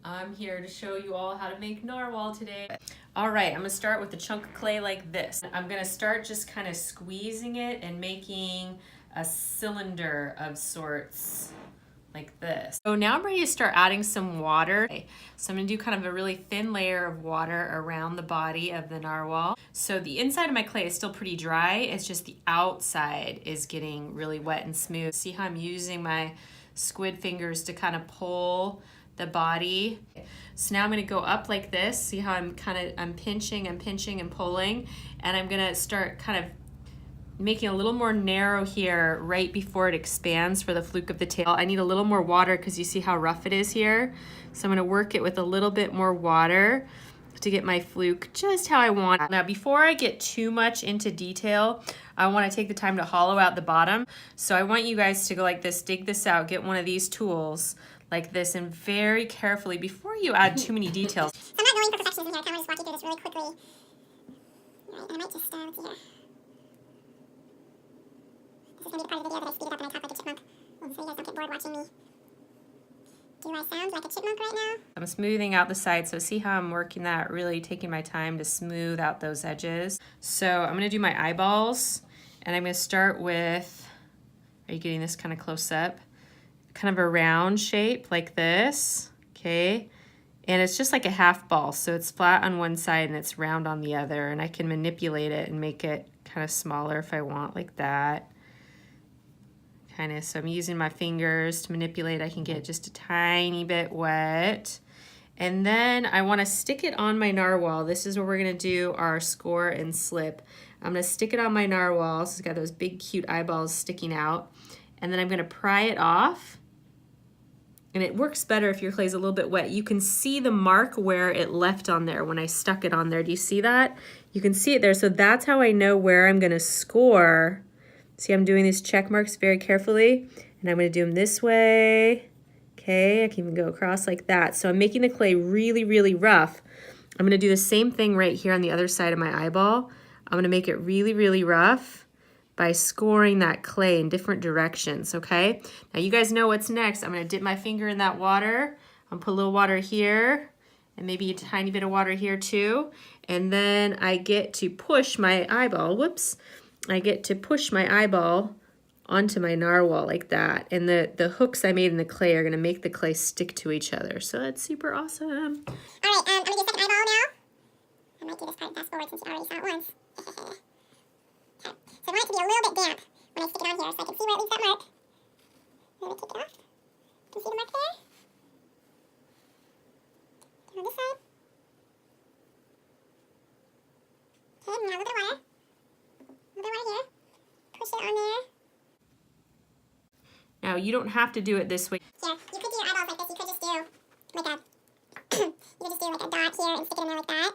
I'm here to show you all how to make narwhal today. All right, I'm gonna start with a chunk of clay like this. I'm gonna start just kind of squeezing it and making a cylinder of sorts like this. So now I'm ready to start adding some water. So I'm gonna do kind of a really thin layer of water around the body of the narwhal. So the inside of my clay is still pretty dry, it's just the outside is getting really wet and smooth. See how I'm using my squid fingers to kind of pull the body. So now I'm gonna go up like this. See how I'm pinching and pulling, and I'm gonna start kind of making a little more narrow here right before it expands for the fluke of the tail. I need a little more water because you see how rough it is here. So I'm gonna work it with a little bit more water to get my fluke just how I want. Now before I get too much into detail, I want to take the time to hollow out the bottom. So I want you guys to go like this, dig this out, get one of these tools like this, and very carefully, before you add too many details. So I'm not going for perfectionism here, I kind of just walk you through this really quickly. Right, and I might just, let's see here. This is going to be the part of the video that I speed it up and I talk like a chipmunk. So you guys don't get bored watching me. Do I sound like a chipmunk right now? I'm smoothing out the sides, so see how I'm working that, really taking my time to smooth out those edges. So I'm gonna do my eyeballs, and I'm gonna start with, are you getting this kind of close up? Kind of a round shape like this, okay? And it's just like a half ball, so it's flat on one side and it's round on the other, and I can manipulate it and make it kind of smaller if I want, like that. Kind of, so I'm using my fingers to manipulate. I can get just a tiny bit wet. And then I want to stick it on my narwhal. This is where we're going to do our score and slip. I'm going to stick it on my narwhal. So it's got those big cute eyeballs sticking out. And then I'm going to pry it off. And it works better if your clay is a little bit wet. You can see the mark where it left on there when I stuck it on there. Do you see that? You can see it there. So that's how I know where I'm going to score. See, I'm doing these check marks very carefully, and I'm going to do them this way. Okay, I can even go across like that. So I'm making the clay really, really rough. I'm going to do the same thing right here on the other side of my eyeball. I'm going to make it really, really rough by scoring that clay in different directions, okay? Now you guys know what's next. I'm going to dip my finger in that water. I'm going to put a little water here, and maybe a tiny bit of water here too. And then I get to push my eyeball, whoops. I get to push my eyeball onto my narwhal like that. And the hooks I made in the clay are gonna make the clay stick to each other. So that's super awesome. All right, I'm gonna do a second eyeball now. I might do this part fast forward since you already saw it once. Okay. So I want it to be a little bit damp when I stick it on here so I can see where it leaves that mark. I'm gonna take it off. Can you see the mark there? On this side. Okay, now a little bit of water. Here. Push it on there. Now you don't have to do it this way. Yeah, you could do your eyeballs like this. You could just do like a you could just do like a dot here and stick it in there like that.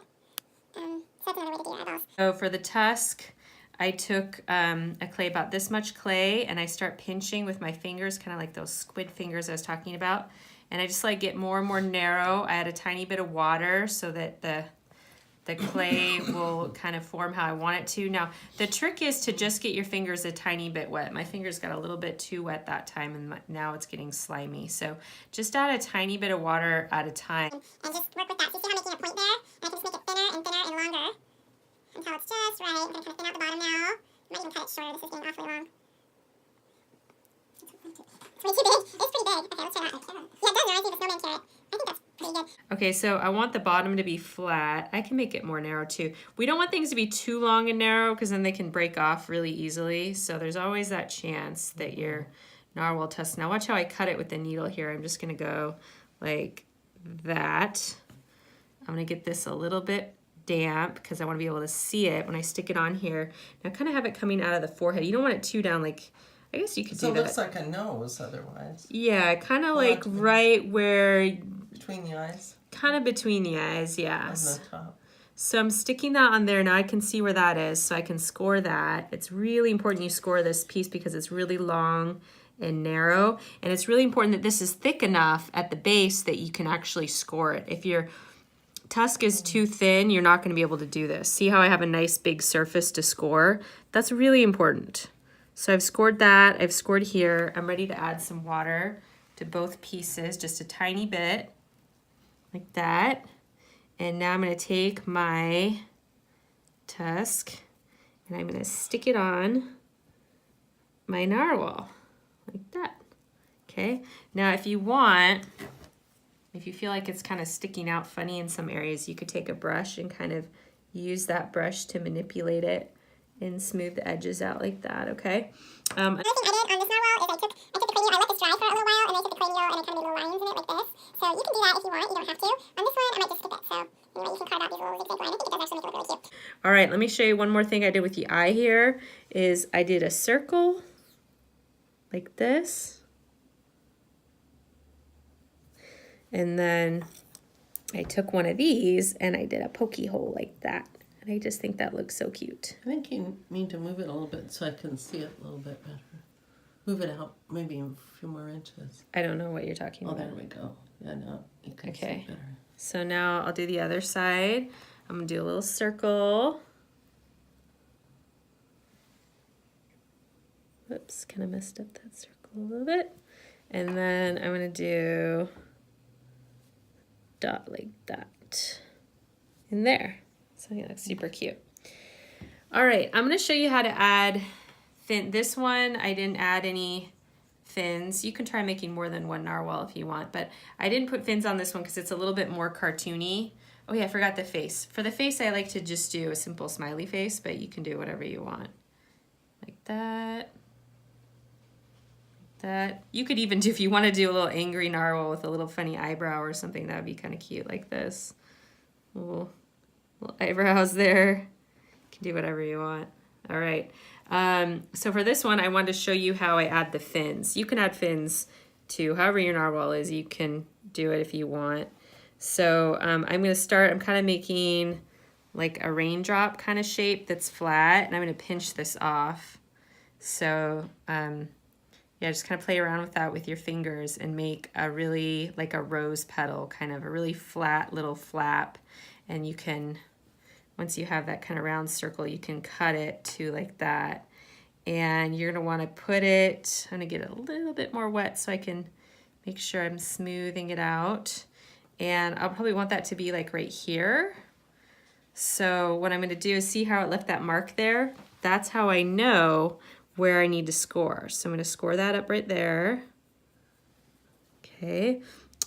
So that's another way to do your eyeballs. So for the tusk, I took a clay, about this much clay, and I start pinching with my fingers, kind of like those squid fingers I was talking about. And I just like get more and more narrow. I add a tiny bit of water so that the clay will kind of form how I want it to. Now, the trick is to just get your fingers a tiny bit wet. My fingers got a little bit too wet that time, and now it's getting slimy. So just add a tiny bit of water at a time. And just work with that. So you see how I'm making a point there? And I can just make it thinner and thinner and longer until it's just right. I'm going to kind of thin out the bottom now. I might even cut it shorter. This is getting awfully long. It's way too big. It's pretty big. Okay, let's try that. Yeah, it does. I see the snowman carrot. I think that's pretty good. Okay, so I want the bottom to be flat. I can make it more narrow too. We don't want things to be too long and narrow because then they can break off really easily. So there's always that chance that your narwhal tusk. Now watch how I cut it with the needle here. I'm just gonna go like that. I'm gonna get this a little bit damp because I want to be able to see it when I stick it on here. Now kind of have it coming out of the forehead. You don't want it too down, like, I guess you could do that. So it looks like a nose otherwise. Yeah, kind of like right where... Between the eyes? Kind of between the eyes, yes. On the top. So I'm sticking that on there. Now I can see where that is, so I can score that. It's really important you score this piece because it's really long and narrow. And it's really important that this is thick enough at the base that you can actually score it. If your tusk is too thin, you're not going to be able to do this. See how I have a nice big surface to score? That's really important. So I've scored that, I've scored here. I'm ready to add some water to both pieces, just a tiny bit. like that. And now I'm going to take my tusk and I'm going to stick it on my narwhal like that. Okay, now if you want, if you feel like it's kind of sticking out funny in some areas, you could take a brush and kind of use that brush to manipulate it and smooth the edges out like that, okay? Another thing I did on this narwhal is I took the clay needle, I let this dry for a little while, and I took the clay needle and I kind of made little lines in it like this. So you can do that if you want, you don't have to. On this one, I might just skip it. So anyway, you can carve out these little zigzag lines. I think it does actually make it look really cute. All right, let me show you one more thing I did with the eye here is I did a circle like this. And then I took one of these and I did a pokey hole like that. And I just think that looks so cute. I think you need to move it a little bit so I can see it a little bit better. Move it out maybe a few more inches. I don't know what you're talking Oh, about. there we go. Yeah, now you can see Okay. it better. So now I'll do the other side. I'm gonna do a little circle. Whoops, kind of messed up that circle a little bit. And then I'm gonna do dot like that in there. So it looks super cute. All right, I'm gonna show you how to add fin. This one, I didn't add any fins. You can try making more than one narwhal if you want, but I didn't put fins on this one because it's a little bit more cartoony. Oh yeah, I forgot the face. For the face, I like to just do a simple smiley face, but you can do whatever you want. Like that. That. You could even do, if you want to do a little angry narwhal with a little funny eyebrow or something, that would be kind of cute like this. Little eyebrows there. You can do whatever you want. All right. So for this one, I wanted to show you how I add the fins. You can add fins to however your narwhal is. You can do it if you want. So I'm going to start, I'm kind of making like a raindrop kind of shape that's flat, and I'm going to pinch this off. So yeah, just kind of play around with that with your fingers and make a really, like a rose petal, kind of a really flat little flap. And you can, once you have that kind of round circle, you can cut it to like that. And you're gonna wanna put it, I'm gonna get it a little bit more wet so I can make sure I'm smoothing it out. And I'll probably want that to be like right here. So what I'm gonna do is see how it left that mark there? That's how I know where I need to score. So I'm gonna score that up right there. Okay,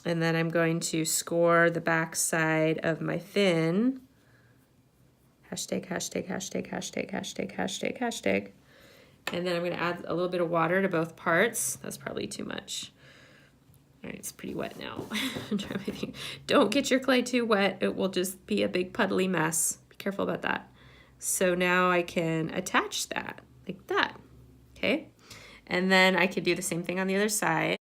and then I'm going to score the back side of my fin. Hashtag, hashtag, hashtag, hashtag, hashtag, hashtag, hashtag. And then I'm gonna add a little bit of water to both parts. That's probably too much. All right, it's pretty wet now. Don't get your clay too wet. It will just be a big puddly mess. Be careful about that. So now I can attach that like that. Okay, and then I could do the same thing on the other side.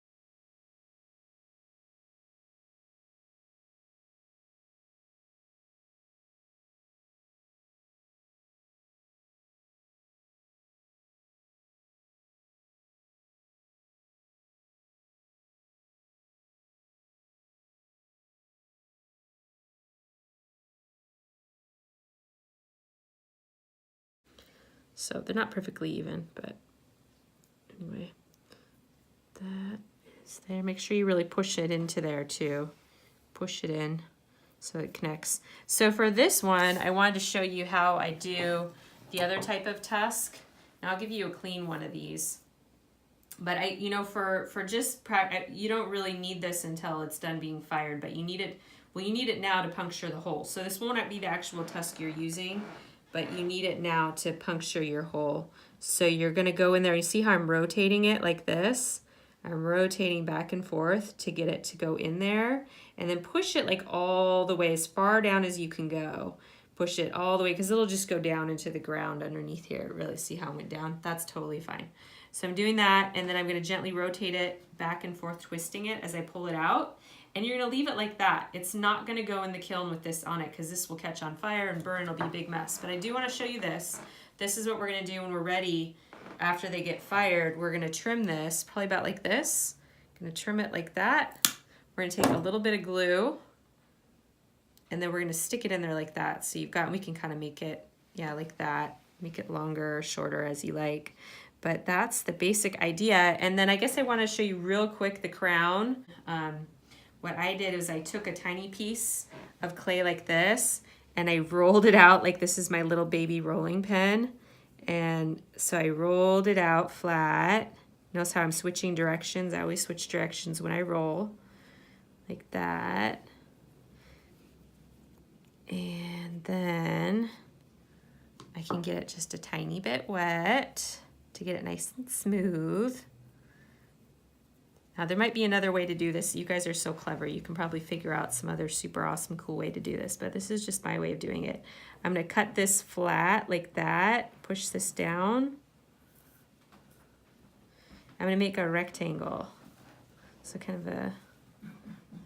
So they're not perfectly even, but anyway, that is there. Make sure you really push it into there too. Push it in so it connects. So for this one, I wanted to show you how I do the other type of tusk. Now I'll give you a clean one of these. But you know, for just practice, you don't really need this until it's done being fired, but you need it, well, you need it now to puncture the hole. So this won't be the actual tusk you're using, but you need it now to puncture your hole. So you're gonna go in there, you see how I'm rotating it like this? I'm rotating back and forth to get it to go in there, and then push it like all the way, as far down as you can go. Push it all the way, because it'll just go down into the ground underneath here. Really see how it went down? That's totally fine. So I'm doing that, and then I'm gonna gently rotate it back and forth, twisting it as I pull it out. And you're gonna leave it like that. It's not gonna go in the kiln with this on it, because this will catch on fire and burn, it'll be a big mess. But I do wanna show you this. This is what we're gonna do when we're ready. After they get fired, we're gonna trim this, probably about like this. Gonna trim it like that. We're gonna take a little bit of glue, and then we're gonna stick it in there like that. So you've got, we can kind of make it, yeah, like that. Make it longer or shorter as you like. But that's the basic idea. And then I guess I wanna show you real quick the crown. what I did was I took a tiny piece of clay like this and I rolled it out like this is my little baby rolling pin. And so I rolled it out flat. Notice how I'm switching directions. I always switch directions when I roll, like that. And then I can get it just a tiny bit wet to get it nice and smooth. Now there might be another way to do this. You guys are so clever. You can probably figure out some other super awesome cool way to do this, but this is just my way of doing it. I'm gonna cut this flat like that, push this down. I'm gonna make a rectangle. So kind of a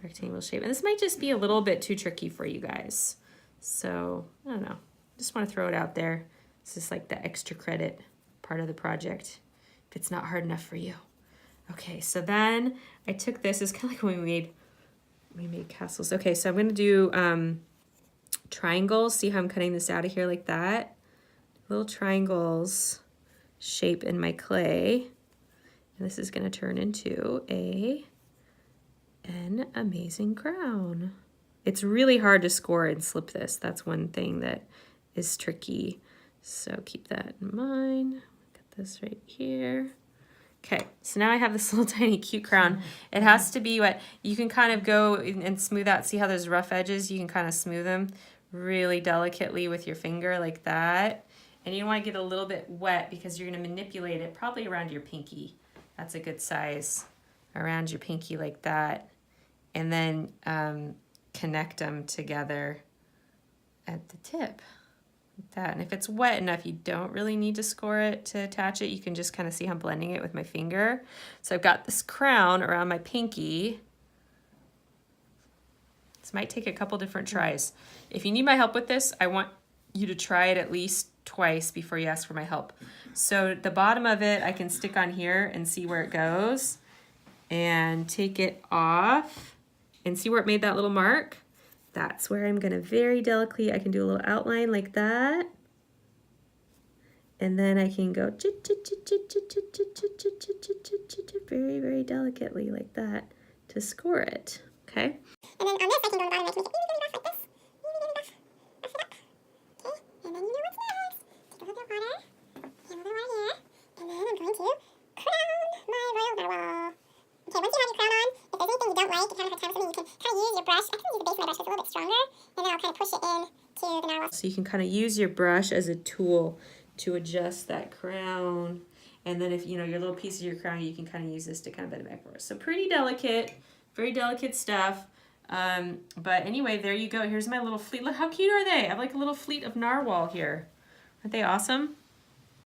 rectangle shape. And this might just be a little bit too tricky for you guys. So, I don't know. Just wanna throw it out there. This is like the extra credit part of the project if it's not hard enough for you. Okay, so then I took this, it's kind of like when we made castles. Okay, so I'm gonna do triangles. See how I'm cutting this out of here like that? Little triangles shape in my clay. And this is gonna turn into an amazing crown. It's really hard to score and slip this. That's one thing that is tricky. So keep that in mind. Get this right here. Okay, so now I have this little tiny cute crown. It has to be wet. You can kind of go and smooth out. See how there's rough edges? You can kind of smooth them really delicately with your finger like that. And you want to get a little bit wet because you're going to manipulate it probably around your pinky. That's a good size. Around your pinky like that. And then connect them together at the tip. Like that. And if it's wet enough, you don't really need to score it to attach it. You can just kind of see how I'm blending it with my finger. So I've got this crown around my pinky. This might take a couple different tries. If you need my help with this, I want you to try it at least twice before you ask for my help. So the bottom of it, I can stick on here and see where it goes and take it off and see where it made that little mark. That's where I'm gonna very delicately, I can do a little outline like that. And then I can go very, very delicately like that to score it, okay? And then on this, I can go to the bottom and I can make it really, really rough like this. Really, really rough. Rough it up. Okay, and then you know what's next. Take a little bit of water, and a little bit right here, and then I'm going to crown my royal narwhal. Okay, once you have your crown on, if there's anything you don't like, you kind of have time with something, you can kind of use your brush. I can use the base of my brush, it's a little bit stronger, and then I'll kind of push it in to the narwhal. So you can kind of use your brush as a tool to adjust that crown. And then if, you know, your little piece of your crown, you can kind of use this to kind of bend it back for us. So pretty delicate, very delicate stuff. But anyway, there you go. Here's my little fleet. Look, how cute are they? I have like a little fleet of narwhal here. Aren't they awesome?